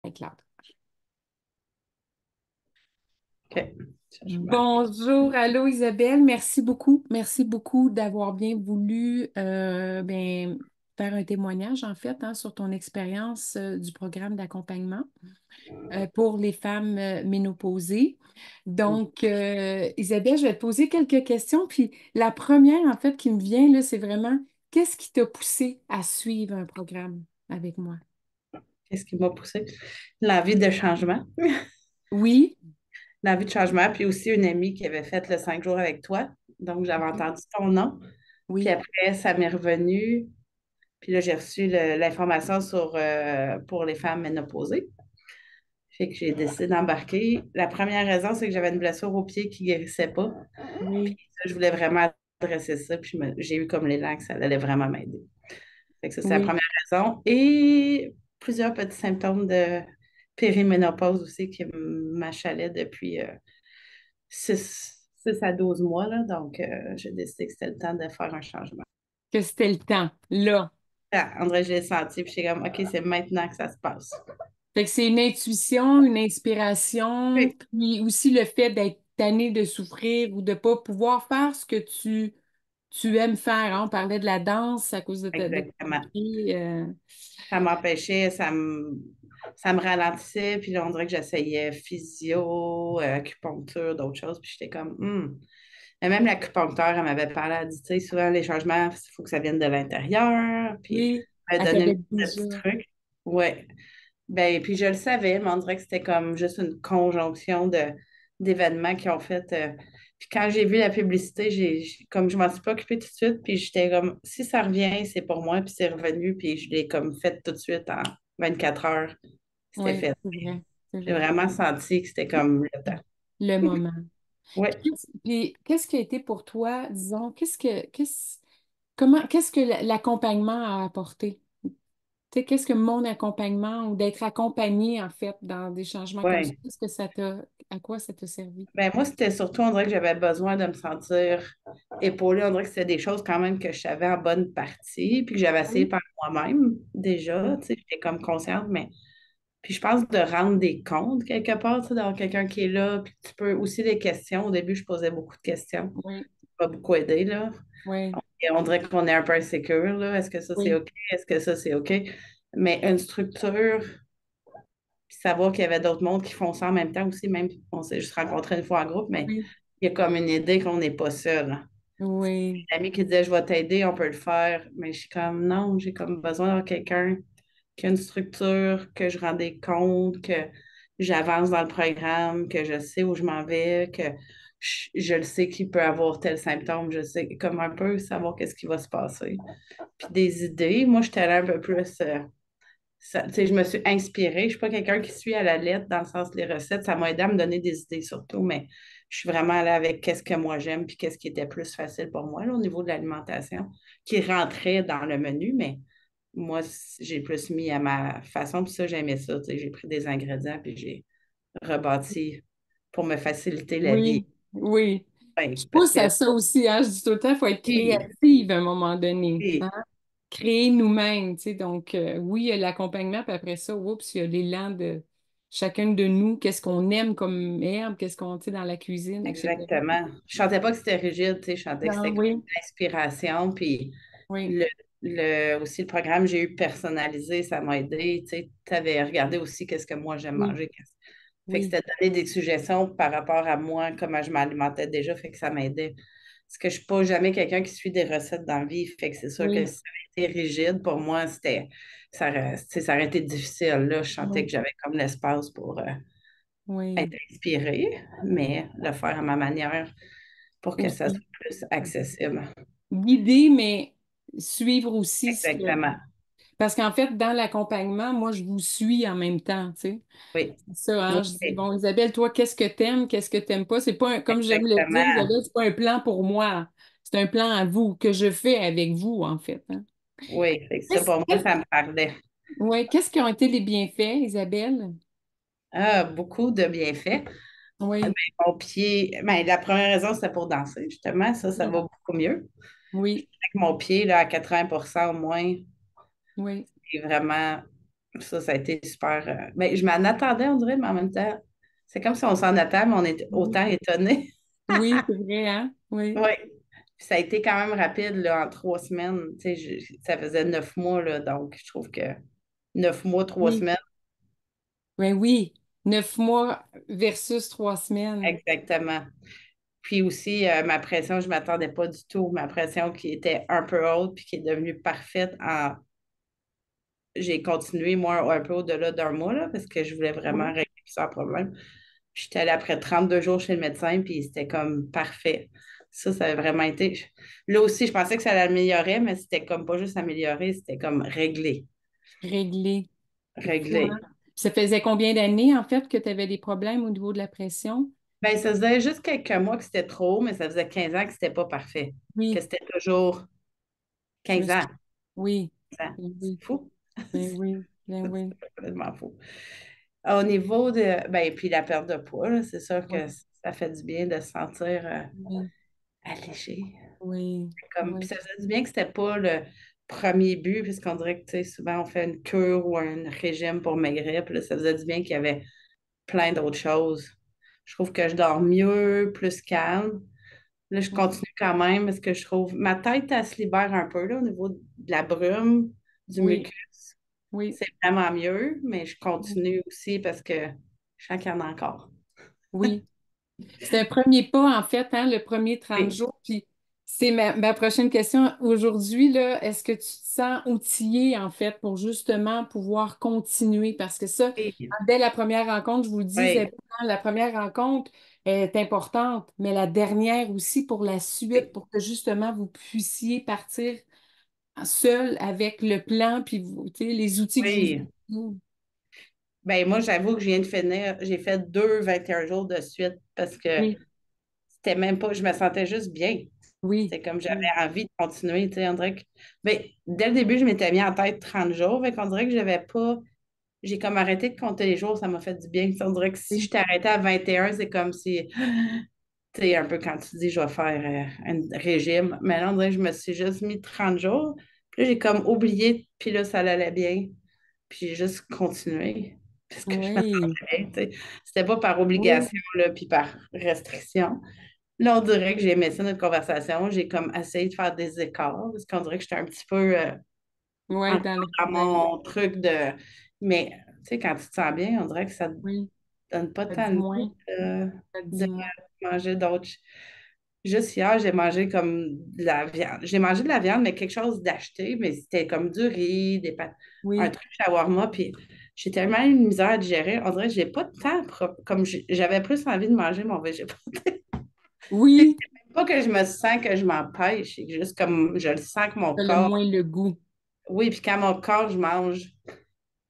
Claude. OK. Changement. Bonjour, allô Isabelle, merci beaucoup d'avoir bien voulu faire un témoignage en fait sur ton expérience du programme d'accompagnement pour les femmes ménopausées. Donc, Isabelle, je vais te poser quelques questions, puis la première en fait qui me vient là, c'est vraiment qu'est-ce qui t'a poussé à suivre un programme avec moi? Qu'est-ce qui m'a poussé? L'envie de changement. Oui, L'envie de changement, puis aussi une amie qui avait fait le 5 jours avec toi. Donc, j'avais entendu ton nom. Puis oui, après, ça m'est revenu. Puis là, j'ai reçu l'information pour les femmes ménopausées. Fait que j'ai décidé d'embarquer. La première raison, c'est que j'avais une blessure au pied qui ne guérissait pas. Puis oui, ça, je voulais vraiment adresser ça. Puis j'ai eu comme l'élan que ça allait vraiment m'aider. Fait que ça, c'est la oui. première raison. Et plusieurs petits symptômes de périménopause aussi qui m'achalaient depuis 6 à 12 mois. Là. Donc, j'ai décidé que c'était le temps de faire un changement. Que c'était le temps, là. Ah, André, je l'ai senti, puis j'étais comme, OK, c'est maintenant que ça se passe. Fait que c'est une intuition, une inspiration, Oui, puis aussi le fait d'être tanné de souffrir ou de pas pouvoir faire ce que tu aimes faire, hein. On parlait de la danse à cause de ton exactement. pied. Ça m'empêchait, ça me ralentissait, puis là, on dirait que j'essayais physio, acupuncture, d'autres choses, puis j'étais comme, Mais même l'acupuncteur, elle m'avait parlé, elle dit, tu sais, souvent les changements, il faut que ça vienne de l'intérieur, puis Oui, elle elle m'a donné une t'avait petite de déjà. petits trucs. Ouais. Ben, puis je le savais, mais on dirait que c'était comme juste une conjonction d'événements qui ont fait. Puis quand j'ai vu la publicité, comme je m'en suis pas occupée tout de suite, puis j'étais comme, si ça revient, c'est pour moi, puis c'est revenu, puis je l'ai comme fait tout de suite en 24 heures. C'était Oui, fait. c'est vrai, c'est J'ai vrai. vraiment senti que c'était comme le temps. Le moment. Oui. Puis, qu'est-ce qui a été pour toi, disons, qu'est-ce que l'accompagnement a apporté? Tu sais, qu'est-ce que mon accompagnement ou d'être accompagné en fait dans des changements comme ça, Ouais. qu'est-ce que à quoi ça t'a servi? Ben moi, c'était surtout, on dirait que j'avais besoin de me sentir épaulée. On dirait que c'était des choses quand même que je savais en bonne partie, puis que j'avais essayé Oui, par moi-même déjà. Tu sais, j'étais comme consciente, mais puis je pense de rendre des comptes quelque part, tu sais, d'avoir quelqu'un qui est là, puis tu peux aussi des questions. Au début, je posais beaucoup de questions. oui, Ça m'a beaucoup aidé, là. oui, Et on dirait qu'on est un peu insécure, là. Est-ce que ça, c'est oui, OK? Est-ce que ça, c'est OK? Mais une structure, puis savoir qu'il y avait d'autres mondes qui font ça en même temps aussi, même on s'est juste rencontrés une fois en groupe, mais oui, il y a comme une idée qu'on n'est pas seul. oui, Une amie qui disait, je vais t'aider, on peut le faire. Mais je suis comme, non, j'ai comme besoin d'avoir quelqu'un qui a une structure, que je rends des comptes, que j'avance dans le programme, que je sais où je m'en vais, que je le sais qu'il peut avoir tel symptôme, je sais comme un peu savoir qu'est-ce qui va se passer. Puis des idées, moi, j'étais allée un peu plus, tu sais, je me suis inspirée. Je ne suis pas quelqu'un qui suit à la lettre dans le sens des recettes. Ça m'a aidé à me donner des idées surtout, mais je suis vraiment allée avec qu'est-ce que moi j'aime puis qu'est-ce qui était plus facile pour moi là, au niveau de l'alimentation, qui rentrait dans le menu, mais moi, j'ai plus mis à ma façon, puis ça, j'aimais ça. Tu sais, j'ai pris des ingrédients, puis j'ai rebâti pour me faciliter la vie. oui, oui. Je Ben, parce pousse que à ça aussi, hein. Je dis tout le temps, il faut être oui, créative à un moment donné, hein. oui, Créer nous-mêmes, tu sais. Donc, oui, il y a l'accompagnement, puis après ça, oups, il y a l'élan de chacun de nous, qu'est-ce qu'on aime comme herbe, qu'est-ce qu'on, tu sais, dans la cuisine, etc. exactement. Je sentais pas que c'était rigide, tu sais, je sentais que Ah, c'était comme oui, une inspiration, puis oui, le, aussi le programme que j'ai eu personnalisé, ça m'a aidé. Tu avais regardé aussi qu'est-ce que moi j'aime oui, manger. Fait que oui, c'était donner des suggestions par rapport à moi, comment je m'alimentais déjà, fait que ça m'aidait. Parce que je ne suis pas jamais quelqu'un qui suit des recettes dans la vie, fait que c'est sûr que oui, si ça avait été rigide, pour moi, tu sais, ça aurait été difficile. Là, je sentais que oui, j'avais comme l'espace pour être oui. inspirée, mais le faire à ma manière pour que ça soit Aussi. plus accessible. Guider, mais suivre aussi ce que... Exactement. Parce qu'en fait, dans l'accompagnement, moi, je vous suis en même temps, tu sais. Oui. C'est ça, hein, je dis, Oui, bon, Isabelle, toi, qu'est-ce que t'aimes pas? C'est pas comme j'aime le dire, exactement. Isabelle, c'est pas un plan pour moi. C'est un plan à vous, que je fais avec vous, en fait, hein. Oui, fait que ça, Qu'est-ce, pour moi, qu'est-ce- ça me parlait. ouais, qu'est-ce qui ont été les bienfaits, Isabelle? Ah, beaucoup de bienfaits. Oui, Mon pied, ben, la première raison, c'était pour danser, justement. Ça oui, va beaucoup mieux. oui, Avec mon pied, là, à 80% au moins, oui, c'est vraiment. Ça a été super. Ben, je m'en attendais, on dirait, mais en même temps, c'est comme si on s'en attend, mais on est Oui, autant étonnés. oui, c'est vrai, hein? Oui, Oui. Puis ça a été quand même rapide, là, en 3 semaines. Tu sais, ça faisait 9 mois, là, donc je trouve que 9 mois, trois oui, semaines, ben oui. 9 mois versus 3 semaines. exactement. Puis aussi, ma pression, je ne m'attendais pas du tout. Ma pression qui était un peu haute, puis qui est devenue parfaite J'ai continué, moi, un peu au-delà d'un mois, là, parce que je voulais vraiment Oui, régler plusieurs problèmes. J'étais allée après 32 jours chez le médecin, puis c'était comme parfait. Ça a vraiment été. Là aussi, je pensais que ça l'améliorait, mais c'était comme pas juste amélioré, c'était comme réglé. réglé. Effectivement. Réglé. Ça faisait combien d'années, en fait, que tu avais des problèmes au niveau de la pression? Ben, ça faisait juste quelques mois que c'était trop, mais ça faisait 15 ans que c'était pas parfait. Que Oui, c'était toujours je me 15 ans. suis... Oui, 15 ans. ben C'est oui, fou. ben oui, ben oui, C'est complètement fou. Au niveau de. Ben, puis la perte de poids, là, c'est sûr oui, que ça fait du bien de se sentir oui, allégé. oui, Comme, puis oui, ça faisait du bien que c'était pas le premier but, puisqu'on dirait que, tu sais, souvent on fait une cure ou un régime pour maigrir, puis là, ça faisait du bien qu'il y avait plein d'autres choses. Je trouve que je dors mieux, plus calme. Là, je oui, continue quand même parce que je trouve ma tête, elle se libère un peu là, au niveau de la brume, du oui, mucus. oui, C'est vraiment mieux, mais je oui, continue aussi parce que je sens qu'il y en a encore. oui. C'est un premier pas, en fait, hein, le premier 30 Oui. jours. Puis c'est ma prochaine question. Aujourd'hui, là, est-ce que tu te sens outillé, en fait, pour justement pouvoir continuer? Parce que ça, Oui. dès la première rencontre, je vous le dis, Oui. Isabelle, hein, la première rencontre est importante, mais la dernière aussi pour la suite, Oui. pour que justement vous puissiez partir seul avec le plan, puis vous, tu sais, les outils que je vous ai Oui. donnés. Ben moi, j'avoue que je viens de finir. J'ai fait deux 21 jours de suite parce que Oui, c'était même pas, je me sentais juste bien. oui, C'est comme j'avais oui, envie de continuer. Tu sais, on dirait que, ben, dès le début, je m'étais mis en tête 30 jours. Fait qu'on dirait que j'avais pas. J'ai comme arrêté de compter les jours, ça m'a fait du bien. Tu sais, on dirait que si je oui, t'arrêtais à 21, c'est comme si, tu sais, un peu quand tu dis je vais faire un régime. Mais là, on dirait que je me suis juste mis 30 jours. Puis là, j'ai comme oublié, puis là, ça allait bien. Puis j'ai juste continué. Parce que je me oui, sentais bien, tu sais. C'était pas par oui, obligation, là, puis par restriction. Là, on dirait que j'ai aimé ça, notre conversation. J'ai comme essayé de faire des écarts, parce qu'on dirait que j'étais un petit peu oui, encore dans le, dans mon truc de. Mais, tu sais, quand tu te sens bien, on dirait que ça ne te oui, donne pas ça tant dit le moins, goût ça dit de moins. manger d'autres. Juste hier, j'ai mangé comme de la viande. J'ai mangé de la viande, mais quelque chose d'acheté, mais c'était comme du riz, des pâtes, un Oui, truc shawarma, puis j'ai tellement eu une misère à digérer. On dirait que j'ai pas de temps, comme j'avais plus envie de manger mon végétal. oui, Pas que je me sens que je m'empêche, c'est juste comme je le sens que mon ça a le corps. moins le goût. Oui, puis quand mon corps, je mange,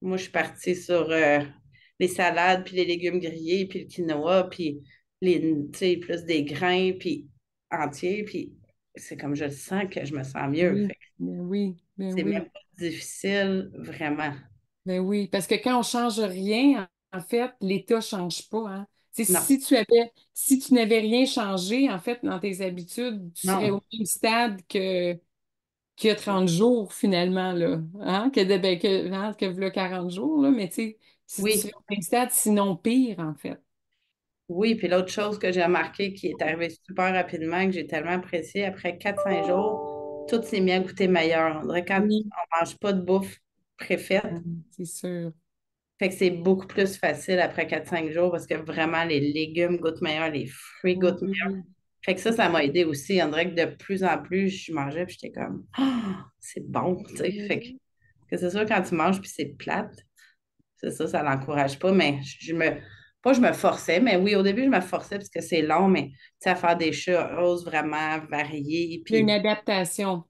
moi, je suis partie sur les salades, puis les légumes grillés, puis le quinoa, puis tu sais, plus des grains, puis entiers, puis c'est comme je le sens que je me sens mieux. Oui, Fait que ben oui, ben c'est oui, même pas difficile, vraiment. ben oui. Parce que quand on change rien, en fait, l'État change pas, hein. Tu sais, Non, si tu n'avais rien changé, en fait, dans tes habitudes, tu serais non. au même stade qu'il y a 30 jours, finalement, là. Hein? Que v'là 40 jours, là. Mais tu sais, si tu serais Oui, au même stade, sinon pire, en fait. oui. Puis l'autre chose que j'ai remarqué qui est arrivée super rapidement, que j'ai tellement apprécié, après 4 5 jours, tout s'est mis à goûter meilleur. On dirait quand Oui, on mange pas de bouffe préfaite. c'est sûr. Fait que c'est beaucoup plus facile après 4 5 jours parce que vraiment les légumes goûtent meilleur, les fruits goûtent meilleur. Oui, Fait que ça m'a aidé aussi. On dirait que de plus en plus, je mangeais puis j'étais comme, ah, c'est bon, tu sais. Fait que c'est sûr, quand tu manges puis c'est plate, c'est ça l'encourage pas. Mais pas je me forçais, mais oui, au début, je me forçais parce que c'est long, mais tu sais, à faire des choses vraiment variées. il y a une Puis adaptation.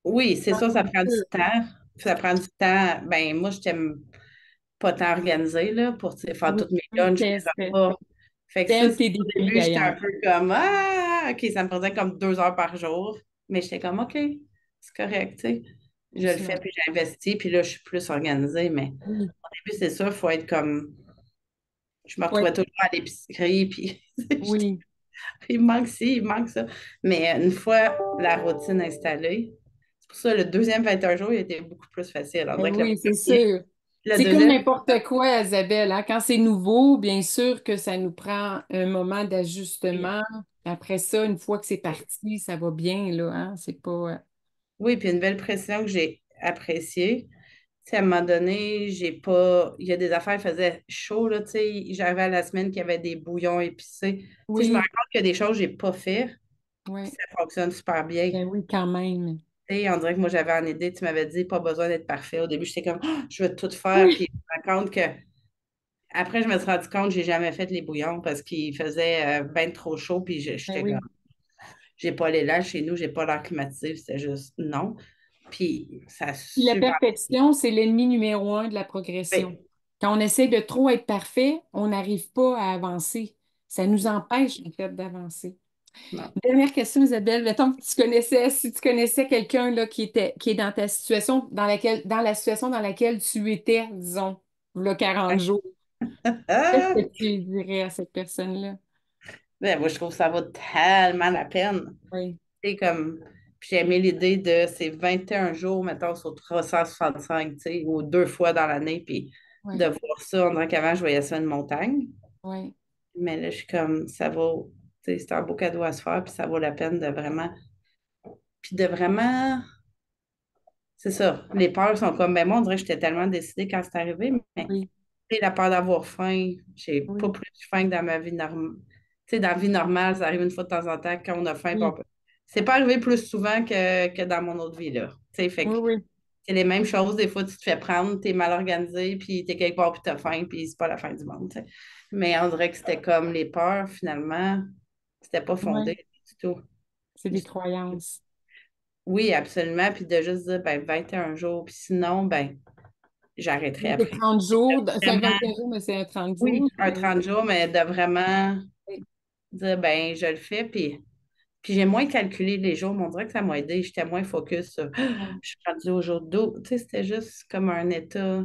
oui, c'est Ah, sûr, ça c'est prend du sûr. temps. Ça prend du temps. Ben, moi, j'étais pas tant organisée là, pour tu sais, faire Oui, tous mes oui, lunchs, mes repas. Fait que c'était un ça, de tes au défis début, j'étais un d'ailleurs. peu comme Ah, OK, ça me prenait comme 2 heures par jour. Mais j'étais comme OK, c'est correct, tu sais. Je le fais, Excellent. puis j'investis, puis là, je suis plus organisée. Mais Oui, au début, c'est sûr, il faut être comme. Je me oui, retrouvais toujours à l'épicerie, puis oui. il me manque ci, il me manque ça. Mais une fois la routine installée, c'est pour ça le deuxième 21 jours, il était beaucoup plus facile. On Ben dirait que le oui, c'est premier, sûr. Le C'est comme deuxième, n'importe quoi, Isabelle, hein. Quand c'est nouveau, bien sûr que ça nous prend un moment d'ajustement. Après ça, une fois que c'est parti, ça va bien, là, hein. C'est pas. oui, puis une belle pression que j'ai appréciée. Tu sais, à un moment donné, j'ai pas. Il y a des affaires qui faisaient chaud, là, tu sais. J'avais la semaine qu'il y avait des bouillons épicés. Tu sais, je me rends Oui, compte qu'il y a des choses que j'ai pas fait, puis oui. ça fonctionne super bien. Ben oui, quand même. Tu sais, on dirait que moi, j'avais en idée, tu m'avais dit, pas besoin d'être parfait. Au début, j'étais comme, ah, je veux tout faire, puis Oui. je me rends compte que. Après, je me suis rendu compte que j'ai jamais fait les bouillons parce qu'il faisait ben trop chaud, puis Ben j'étais comme, oui. j'ai pas les là chez nous, j'ai pas l'air climatisé, c'était juste non. Puis ça a Puis la super perfection, c'est l'ennemi numéro un de la progression. bien. Quand on essaie de trop être parfait, on n'arrive pas à avancer. Ça nous empêche, en fait, d'avancer. Non. Dernière question, Isabelle. Mettons que tu connaissais, si tu connaissais quelqu'un là, qui est dans ta situation, dans la situation dans laquelle tu étais, disons, le 40 jours, qu'est-ce Ah! que tu dirais à cette personne-là? Ben, moi, je trouve que ça vaut tellement la peine. Oui, Tu comme, puis j'ai aimé l'idée de ces 21 jours, mettons, sur 365, tu sais, ou deux fois dans l'année, puis de oui, voir ça. On dirait qu'avant, je voyais ça une montagne. oui, Mais là, je suis comme, ça vaut, tu sais, c'est un beau cadeau à se faire, puis ça vaut la peine de vraiment, c'est ça. Les peurs sont comme, ben moi, on dirait que j'étais tellement décidée quand c'est arrivé, mais oui, tu sais, la peur d'avoir faim, j'ai pas oui, plus faim que dans ma vie normale. Tu sais, dans la vie normale, ça arrive une fois de temps en temps quand on a faim. oui, C'est pas arrivé plus souvent que dans mon autre vie, là. Tu sais, fait oui, que oui, c'est les mêmes choses. Des fois, tu te fais prendre, t'es mal organisé, puis t'es quelque part, puis t'as faim, puis c'est pas la fin du monde, tu sais. Mais on dirait que c'était comme les peurs, finalement, c'était pas fondé oui. du tout. C'est des croyances. Oui, absolument. Puis de juste dire, ben, 21 jours, puis sinon, ben, j'arrêterai C'est après. 30 jours, c'est un Vraiment, 21 jours, mais c'est un 30 jours. oui, un 30 jours, mais de vraiment Oui, dire, ben, je le fais, puis j'ai moins calculé les jours, mais on dirait que ça m'a aidé. J'étais moins focus sur, oui, je suis rendue au jour d'eau. Tu sais, c'était juste comme un état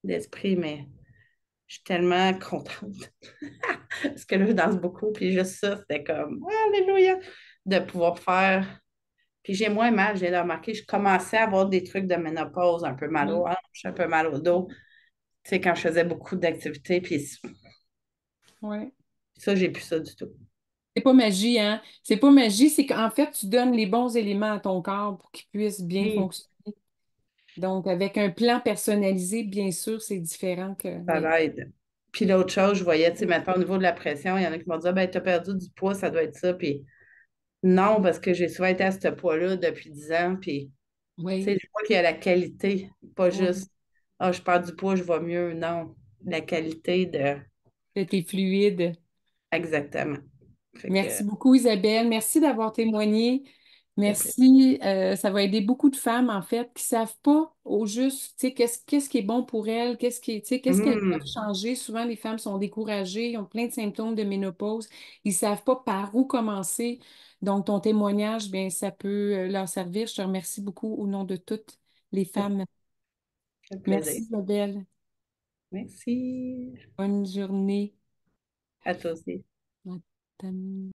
d'esprit, mais je suis tellement contente. Parce que là, je danse beaucoup, puis juste ça, c'était comme, Alléluia, de pouvoir faire. Puis j'ai moins mal, j'ai remarqué, je commençais à avoir des trucs de ménopause, un peu mal oui, au hanche, un peu mal au dos. Tu sais, quand je faisais beaucoup d'activités, puis oui. ça, j'ai plus ça du tout. C'est pas magie, hein? C'est pas magie, c'est qu'en fait, tu donnes les bons éléments à ton corps pour qu'il puisse bien Oui, fonctionner. Donc, avec un plan personnalisé, bien sûr, c'est différent que, ça oui. l'aide. Puis l'autre chose, je voyais, tu sais, maintenant au niveau de la pression, il y en a qui m'ont dit, ah, ben, t'as perdu du poids, ça doit être ça. Puis non, parce que j'ai souvent été à ce poids-là depuis 10 ans. Puis, tu Oui, sais, je vois qu'il y a la qualité, pas oui. juste, ah, je perds du poids, je vais mieux. Non, la qualité de. C'était fluide. Exactement. Fait que, Merci beaucoup, Isabelle. Merci d'avoir témoigné. c'est plaisir. Merci. Ça va aider beaucoup de femmes, en fait, qui savent pas au juste, tu sais, qu'est-ce qui est bon pour elles, tu sais, qu'est-ce qu'elles peuvent Hum, changer. Souvent, les femmes sont découragées, ils ont plein de symptômes de ménopause. Ils savent pas par où commencer. Donc, ton témoignage, bien, ça peut leur servir. Je te remercie beaucoup au nom de toutes les c'est femmes. c'est Merci, plaisir. Isabelle. Merci. Bonne journée. À toi aussi. À ta-